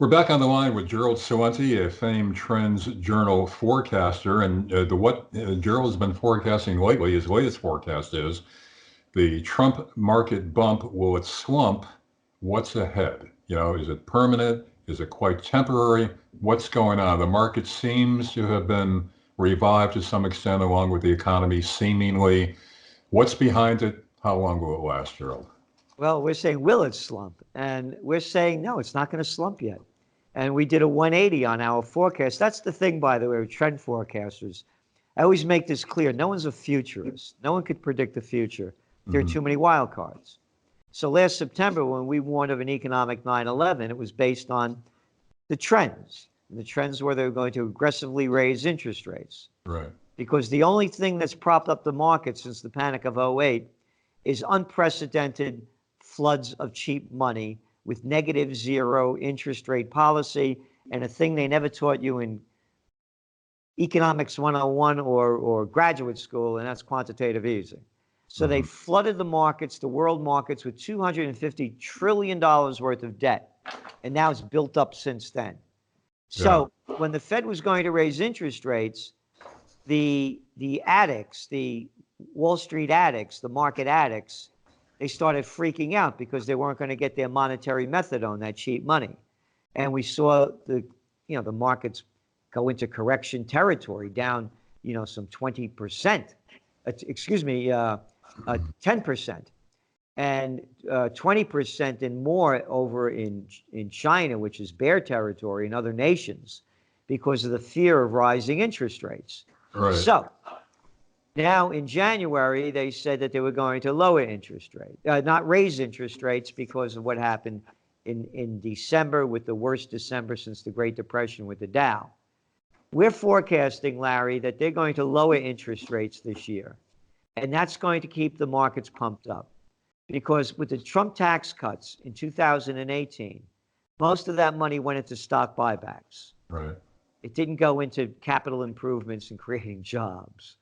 We're back on the line with Gerald Celente, a famed trends journal forecaster. And Gerald has been forecasting lately, his latest forecast is the Trump market bump. Will it slump? What's ahead? Is it permanent? Is it quite temporary? What's going on? The market seems to have been revived to some extent along with the economy, seemingly. What's behind it? How long will it last, Gerald? Well, we're saying, will it slump? And we're saying, no, it's not going to slump yet. And we did a 180 on our forecast. That's the thing, by the way, with trend forecasters. I always make this clear. No one's a futurist. No one could predict the future. There are too many wild cards. So last September, when we warned of an economic 9/11, it was based on the trends. And the trends were they were going to aggressively raise interest rates. Right. Because the only thing that's propped up the market since the panic of '08 is unprecedented floods of cheap money with negative zero interest rate policy, and a thing they never taught you in economics 101 or graduate school, and that's quantitative easing. So they flooded the markets, the world markets, with $250 trillion worth of debt, and now it's built up since then. So when the Fed was going to raise interest rates, the addicts, the Wall Street addicts, the market addicts, they started freaking out because they weren't going to get their monetary method on that cheap money. And we saw the markets go into correction territory, down, some 20%, 10%, and 20% and more over in China, which is bear territory, and other nations, because of the fear of rising interest rates. Right. So now in January, they said that they were going to lower interest rates, not raise interest rates, because of what happened in December, with the worst December since the Great Depression with the Dow. We're forecasting, Larry, that they're going to lower interest rates this year. And that's going to keep the markets pumped up. Because with the Trump tax cuts in 2018, most of that money went into stock buybacks. Right. It didn't go into capital improvements and creating jobs.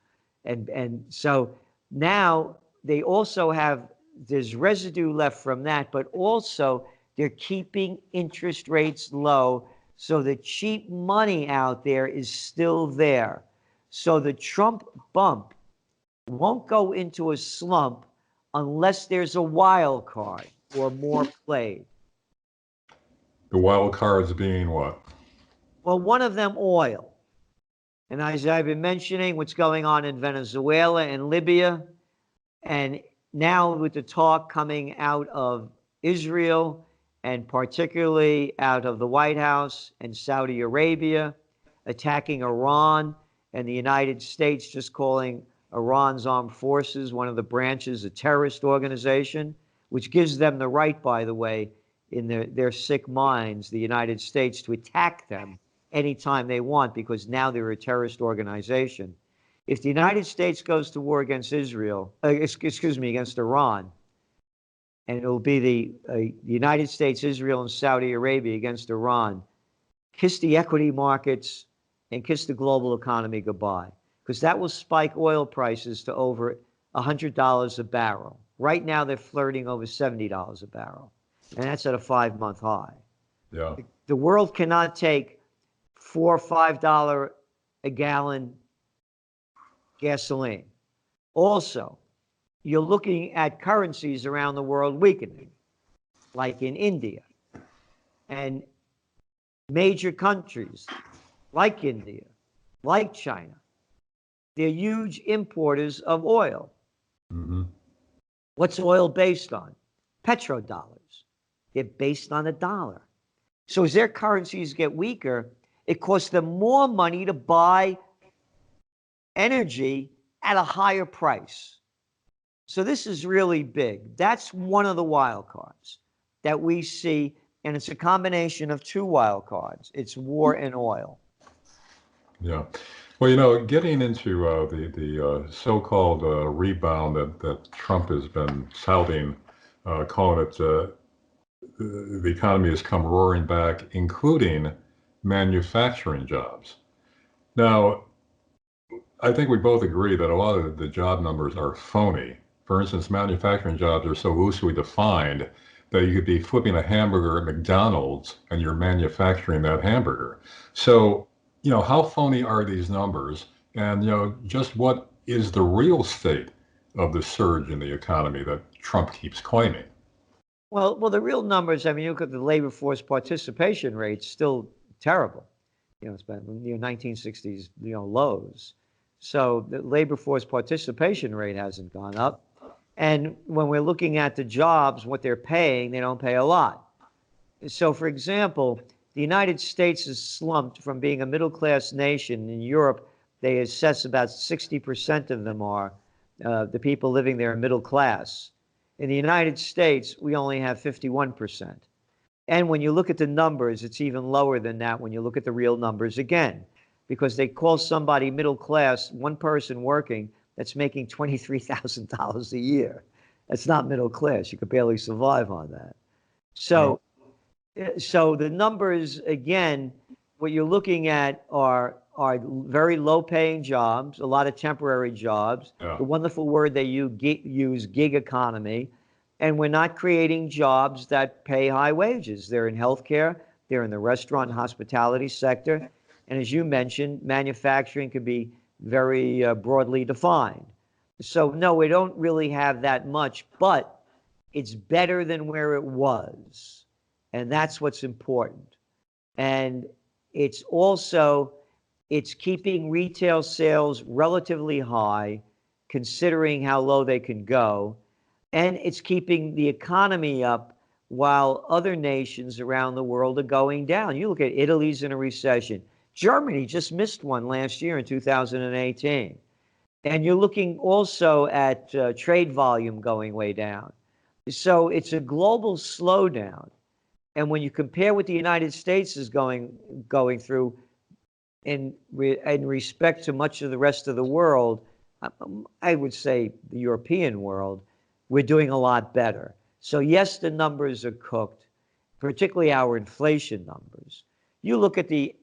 And so now they also have, there's residue left from that, but also they're keeping interest rates low, so the cheap money out there is still there. So the Trump bump won't go into a slump unless there's a wild card or more played. The wild cards being what? Well, one of them, oil. And as I've been mentioning, what's going on in Venezuela and Libya, and now with the talk coming out of Israel, and particularly out of the White House and Saudi Arabia, attacking Iran, and the United States just calling Iran's armed forces, one of the branches, a terrorist organization, which gives them the right, by the way, in their sick minds, the United States, to attack them anytime they want, because now they're a terrorist organization. If the United States goes to war against Israel, against Iran, and it'll be the United States, Israel, and Saudi Arabia against Iran, kiss the equity markets and kiss the global economy goodbye, because that will spike oil prices to over $100 a barrel. Right now, they're flirting over $70 a barrel, and that's at a 5-month high. Yeah. The world cannot take $4 or $5 a gallon gasoline. Also, you're looking at currencies around the world weakening, like in India, and major countries like India, like China. They're huge importers of oil. What's oil based on? Petrodollars. They're based on a dollar. So as their currencies get weaker, it costs them more money to buy energy at a higher price. So this is really big. That's one of the wild cards that we see, and it's a combination of two wild cards. It's war and oil. Yeah. Well, getting into the so-called rebound that Trump has been touting, calling it the economy has come roaring back, including manufacturing jobs. Now, I think we both agree that a lot of the job numbers are phony. For instance, manufacturing jobs are so loosely defined that you could be flipping a hamburger at McDonald's and you're manufacturing that hamburger. So, how phony are these numbers? And, just what is the real state of the surge in the economy that Trump keeps claiming? Well, the real numbers, I mean, you look at the labor force participation rate, still terrible. It's been 1960s, lows. So the labor force participation rate hasn't gone up. And when we're looking at the jobs, what they're paying, they don't pay a lot. So, for example, the United States has slumped from being a middle-class nation. In Europe, they assess about 60% of them are the people living there are middle class. In the United States, we only have 51%. And when you look at the numbers, it's even lower than that when you look at the real numbers again, because they call somebody middle class, one person working, that's making $23,000 a year. That's not middle class. You could barely survive on that. So, so the numbers, again, what you're looking at are very low-paying jobs, a lot of temporary jobs. Yeah. The wonderful word they use, gig economy. And we're not creating jobs that pay high wages. They're in healthcare, they're in the restaurant and hospitality sector. And as you mentioned, manufacturing could be very broadly defined. So no, we don't really have that much, but it's better than where it was. And that's what's important. And it's also, it's keeping retail sales relatively high, considering how low they can go. And it's keeping the economy up while other nations around the world are going down. You look at Italy's in a recession. Germany just missed one last year in 2018. And you're looking also at trade volume going way down. So it's a global slowdown. And when you compare what the United States is going through in respect to much of the rest of the world, I would say the European world, we're doing a lot better. So yes, the numbers are cooked, particularly our inflation numbers. You look at the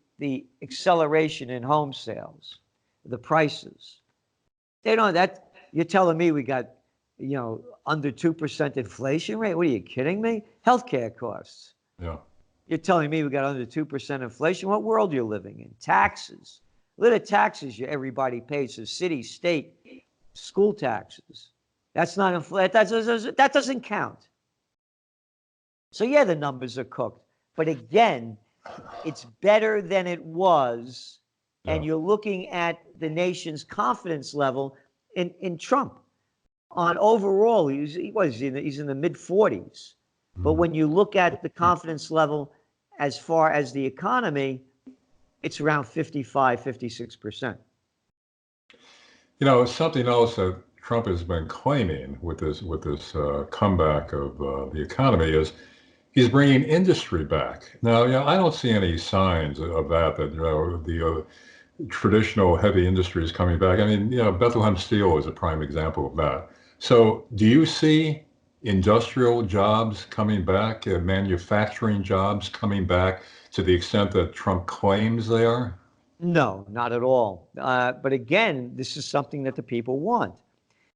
acceleration in home sales, the prices. They don't, that, you're telling me we got, under 2% inflation rate? What are you kidding me? Healthcare costs. Yeah. You're telling me we got under 2% inflation? What world you're living in? Taxes. Look at taxes everybody pays. So city, state, school taxes. That's not inflation. That doesn't count. So yeah, the numbers are cooked. But again, it's better than it was. Yeah. And you're looking at the nation's confidence level in Trump. On overall, he's in the mid-40s. But when you look at the confidence level as far as the economy, it's around 55, 56%. Something else that Trump has been claiming with this comeback of the economy is he's bringing industry back. Now, I don't see any signs of that the traditional heavy industry is coming back. I mean, Bethlehem Steel is a prime example of that. So do you see industrial jobs coming back, manufacturing jobs coming back to the extent that Trump claims they are? No, not at all. But again, this is something that the people want.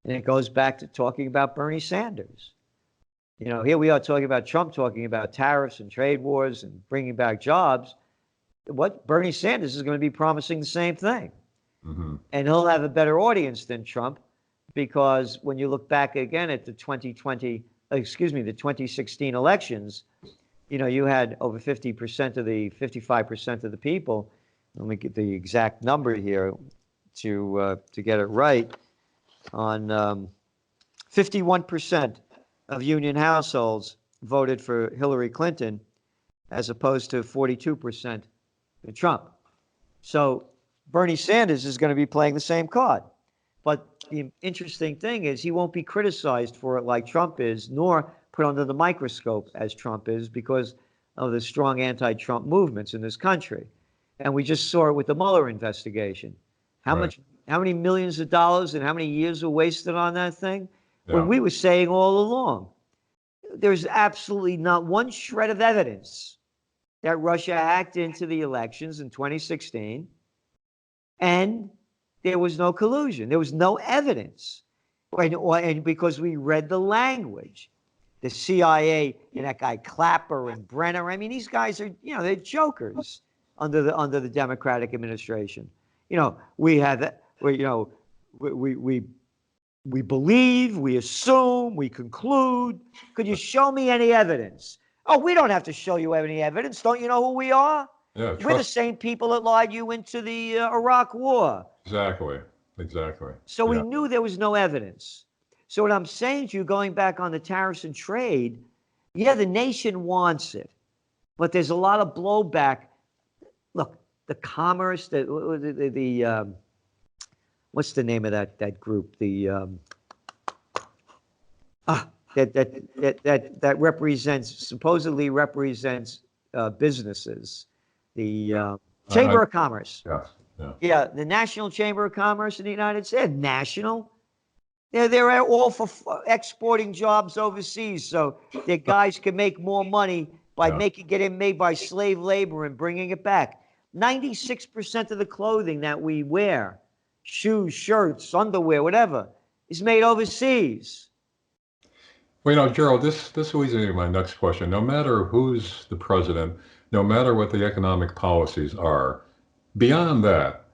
And it goes back to talking about Bernie Sanders. Here we are talking about Trump, talking about tariffs and trade wars and bringing back jobs. What Bernie Sanders is going to be promising the same thing. Mm-hmm. And he'll have a better audience than Trump, because when you look back again at the 2016 elections, you had over 55% of the people. Let me get the exact number here to get it right. On 51% of union households voted for Hillary Clinton, as opposed to 42% for Trump. So Bernie Sanders is going to be playing the same card. But the interesting thing is he won't be criticized for it like Trump is, nor put under the microscope as Trump is, because of the strong anti-Trump movements in this country. And we just saw it with the Mueller investigation. How many millions of dollars and how many years were wasted on that thing? Yeah. When we were saying all along, there's absolutely not one shred of evidence that Russia hacked into the elections in 2016, and there was no collusion. There was no evidence. And because we read the language. the CIA and that guy Clapper and Brenner. I mean, these guys are, they're jokers under the Democratic administration. We have, we believe, we assume, we conclude. Could you show me any evidence? Oh, we don't have to show you any evidence. Don't you know who we are? Yeah, We're the same people that lied you into the Iraq War. Exactly. So we knew there was no evidence. So what I'm saying to you, going back on the tariffs and trade, yeah, the nation wants it, but there's a lot of blowback. Look, the commerce, what's the name of that group? That supposedly represents businesses. The Chamber of Commerce. Yeah, the National Chamber of Commerce in the United States. National. They're all for exporting jobs overseas, so their guys can make more money by getting made by slave labor and bringing it back. 96% of the clothing that we wear, shoes, shirts, underwear, whatever, is made overseas. Well, Gerald, this leads me to my next question. No matter who's the president, no matter what the economic policies are, beyond that,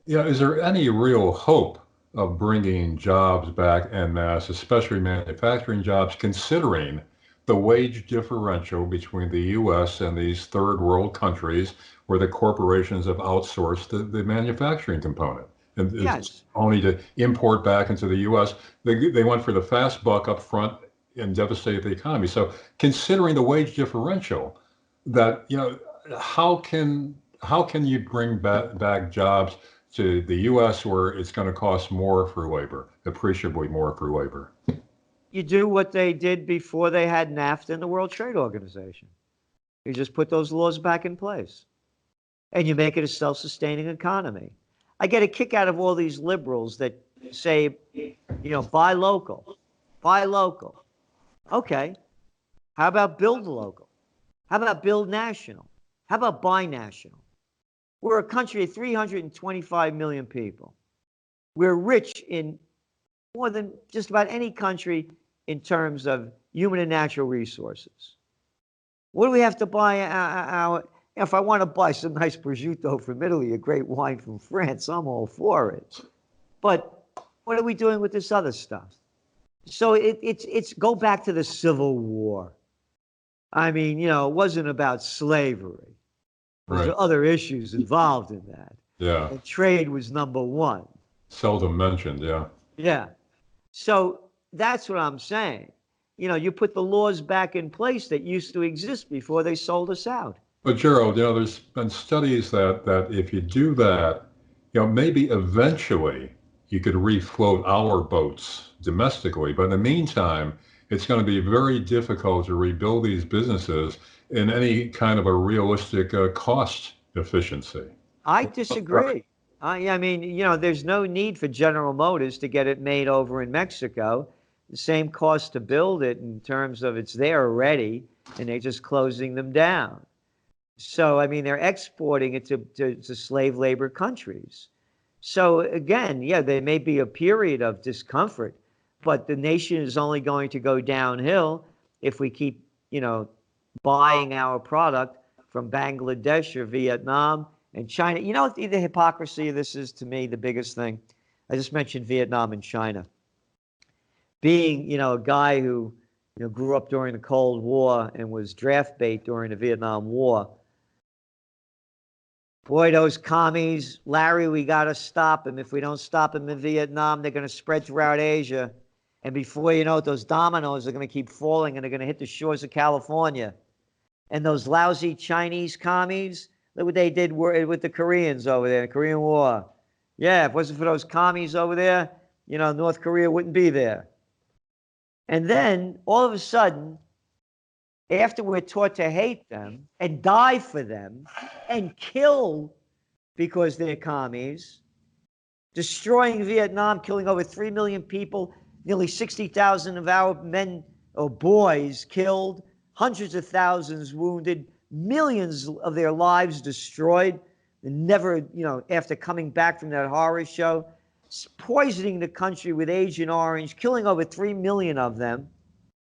is there any real hope of bringing jobs back en masse, especially manufacturing jobs, considering the wage differential between the U.S. and these third world countries where the corporations have outsourced the manufacturing component? And it's only to import back into the U.S. They went for the fast buck up front and devastate the economy. So considering the wage differential, that, how can you bring back jobs to the U.S. where it's going to cost more for labor, appreciably more for labor? You do what they did before they had NAFTA and the World Trade Organization. You just put those laws back in place, and you make it a self-sustaining economy. I get a kick out of all these liberals that say, buy local, buy local. Okay. How about build local? How about build national? How about buy national? We're a country of 325 million people. We're rich in more than just about any country in terms of human and natural resources. What do we have to buy? If I want to buy some nice prosciutto from Italy, a great wine from France, I'm all for it. But what are we doing with this other stuff? So it's go back to the Civil War. I mean, it wasn't about slavery. There's other issues involved in that. Yeah. And trade was number one. Seldom mentioned, yeah. Yeah. So that's what I'm saying. You put the laws back in place that used to exist before they sold us out. But Gerald, there's been studies that if you do that, maybe eventually you could refloat our boats domestically. But in the meantime, it's going to be very difficult to rebuild these businesses in any kind of a realistic cost efficiency. I disagree. I mean, there's no need for General Motors to get it made over in Mexico. The same cost to build it in terms of it's there already, and they're just closing them down. So, I mean, they're exporting it to slave labor countries. So, again, there may be a period of discomfort, but the nation is only going to go downhill if we keep, buying our product from Bangladesh or Vietnam and China. You know what the hypocrisy of this is to me, the biggest thing? I just mentioned Vietnam and China. Being, a guy who, grew up during the Cold War and was draft bait during the Vietnam War. Boy, those commies, Larry, we got to stop them. If we don't stop them in Vietnam, they're going to spread throughout Asia. And before you know it, those dominoes are going to keep falling and they're going to hit the shores of California. And those lousy Chinese commies, look what they did with the Koreans over there, the Korean War. Yeah, if it wasn't for those commies over there, North Korea wouldn't be there. And then, all of a sudden, after we're taught to hate them and die for them and kill because they're commies, destroying Vietnam, killing over 3 million people, nearly 60,000 of our men or boys killed, hundreds of thousands wounded, millions of their lives destroyed, and never, after coming back from that horror show, poisoning the country with Agent Orange, killing over 3 million of them.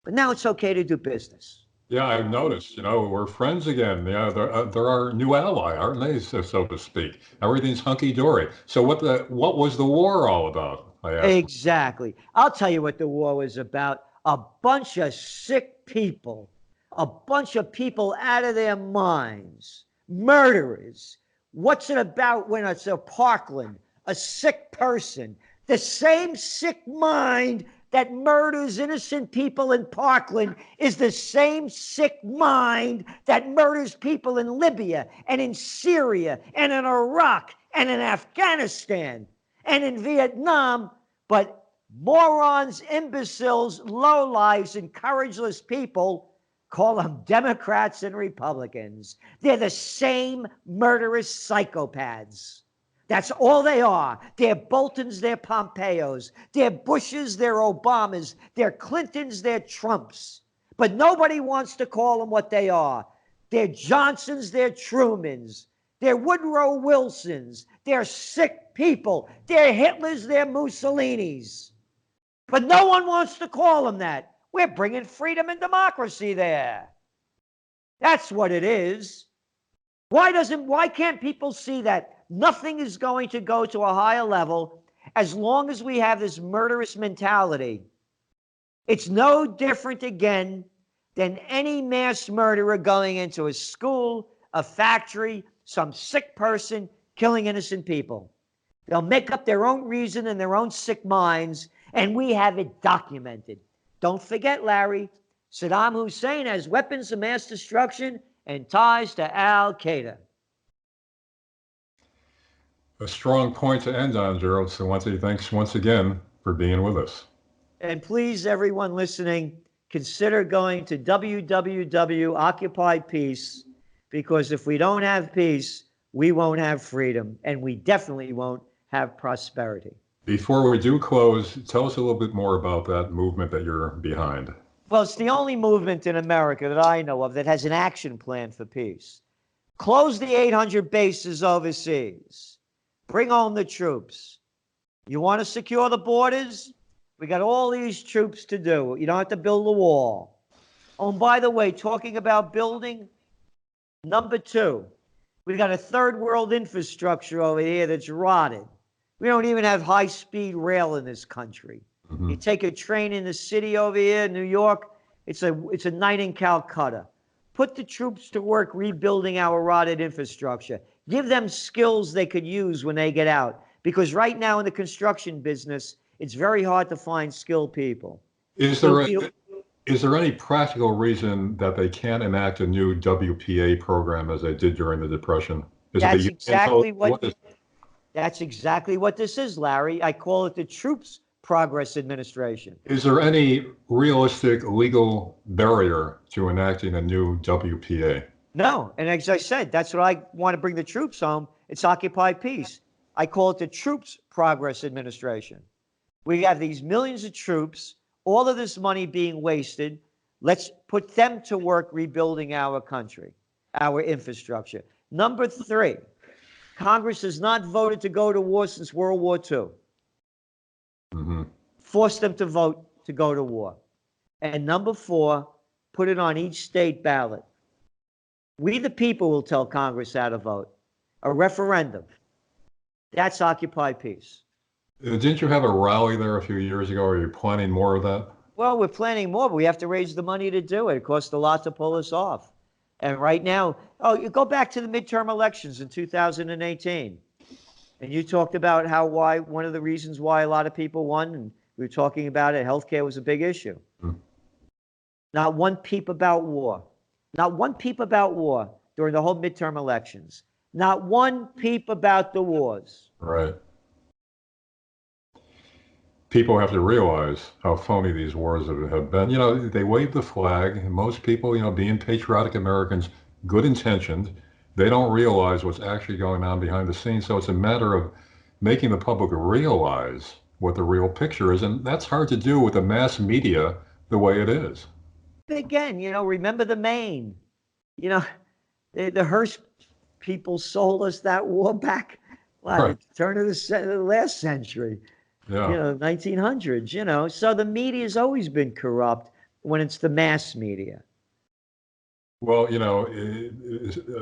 But now it's okay to do business. Yeah, I've noticed, we're friends again. Yeah, they're our new ally, aren't they, so to speak? Everything's hunky-dory. So what was the war all about? I asked. Exactly. I'll tell you what the war was about. A bunch of sick people, a bunch of people out of their minds, murderers. What's it about when it's a Parkland, a sick person? The same sick mind that murders innocent people in Parkland is the same sick mind that murders people in Libya and in Syria and in Iraq and in Afghanistan and in Vietnam. But morons, imbeciles, lowlifes, and courageless people call them Democrats and Republicans. They're the same murderous psychopaths. That's all they are. They're Boltons, they're Pompeos, they're Bushes, they're Obamas, they're Clintons, they're Trumps. But nobody wants to call them what they are. They're Johnsons, they're Trumans, they're Woodrow Wilsons, they're sick people, they're Hitlers, they're Mussolinis. But no one wants to call them that. We're bringing freedom and democracy there. That's what it is. Why can't people see that nothing is going to go to a higher level as long as we have this murderous mentality? It's no different again than any mass murderer going into a school, a factory, some sick person killing innocent people. They'll make up their own reason in their own sick minds, and we have it documented. Don't forget, Larry, Saddam Hussein has weapons of mass destruction and ties to Al-Qaeda. A strong point to end on, Gerald Celente. Thanks once again for being with us. And please, everyone listening, consider going to www.Occupy Peace, because if we don't have peace, we won't have freedom, and we definitely won't have prosperity. Before we do close, tell us a little bit more about that movement that you're behind. Well, it's the only movement in America that I know of that has an action plan for peace. Close the 800 bases overseas. Bring home the troops. You want to secure the borders? We got all these troops to do. You don't have to build a wall. Oh, and by the way, talking about building, number two, we got a third world infrastructure over here that's rotted. We don't even have high-speed rail in this country. You take a train in the city over here in New York, it's a night in Calcutta. Put the troops to work rebuilding our rotted infrastructure. Give them skills they could use when they get out. Because right now in the construction business, it's very hard to find skilled people. Is there any practical reason that they can't enact a new WPA program as they did during the Depression? That's exactly what this is, Larry. I call it the Troops Progress Administration. Is there any realistic legal barrier to enacting a new WPA? No. And as I said, that's what I want to bring the troops home. It's Occupy Peace. I call it the Troops Progress Administration. We have these millions of troops, all of this money being wasted. Let's put them to work rebuilding our country, our infrastructure. Number three, Congress has not voted to go to war since World War II. Force them to vote to go to war. And number four, put it on each state ballot. We, the people, will tell Congress how to vote. A referendum. That's Occupy Peace. Didn't you have a rally there a few years ago? Are you planning more of that? Well, we're planning more, but we have to raise the money to do it. It costs a lot to pull us off. And right now, you go back to the midterm elections in 2018. And you talked about one of the reasons why a lot of people won, and we were talking about it, healthcare was a big issue. Not one peep about war. Not one peep about war during the whole midterm elections. Not one peep about the wars. Right. People have to realize how phony these wars have been. They wave the flag. Most people, being patriotic Americans, good intentioned, they don't realize what's actually going on behind the scenes. So it's a matter of making the public realize what the real picture is. And that's hard to do with the mass media the way it is. Again, remember the Maine. The Hearst people sold us that war back at the turn of the last century. 1900s, So the media has always been corrupt. when it's the mass media. Well, you know,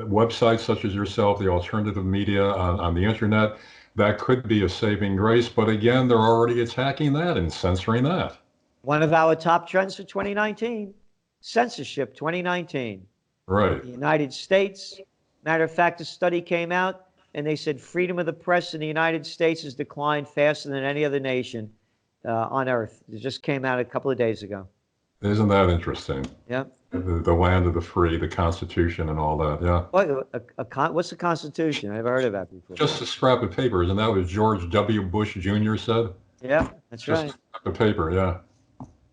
websites such as yourself, the alternative media on the internet, that could be a saving grace. But again, they're already attacking that and censoring that. One of our top trends for 2019, censorship 2019. Right. The United States, matter of fact, a study came out and they said freedom of the press in the United States has declined faster than any other nation on earth. It just came out a couple of days ago. Isn't that interesting? Yeah. The land of the free, the Constitution and all that. Yeah. What's the Constitution? I've heard of that before. Just a scrap of paper. Isn't that what George W. Bush Jr. said? Yeah, that's Just right. a scrap of paper. Yeah.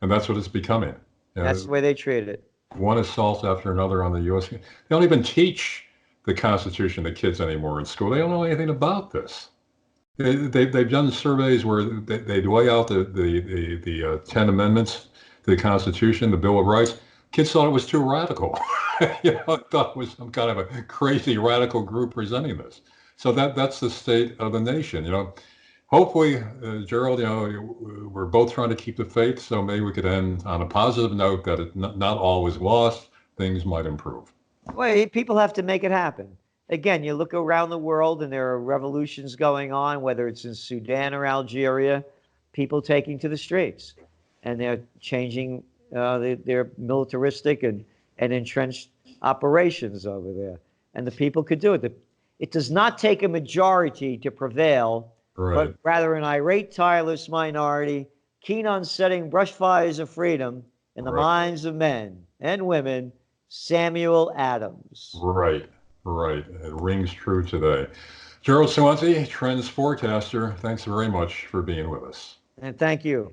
And that's what it's becoming. Yeah. That's the way they treat it. One assault after another on the U.S. They don't even teach the Constitution to kids anymore in school. They don't know anything about this. They've done surveys where they lay out the 10 amendments to the Constitution, the Bill of Rights. Kids thought it was too radical. You know, thought it was some kind of a crazy radical group presenting this. So that's the state of the nation. You know, hopefully, Gerald, you know, we're both trying to keep the faith. So maybe we could end on a positive note that it's not all is lost. Things might improve. Well, people have to make it happen. Again, you look around the world and there are revolutions going on, whether it's in Sudan or Algeria, people taking to the streets and they're changing their militaristic and entrenched operations over there. And the people could do it. It does not take a majority to prevail, Right. but rather an irate, tireless minority, keen on setting brush fires of freedom in the minds of men and women. Samuel Adams. Right. Right. It rings true today. Gerald Celente, Trends Forecaster, thanks very much for being with us. And thank you.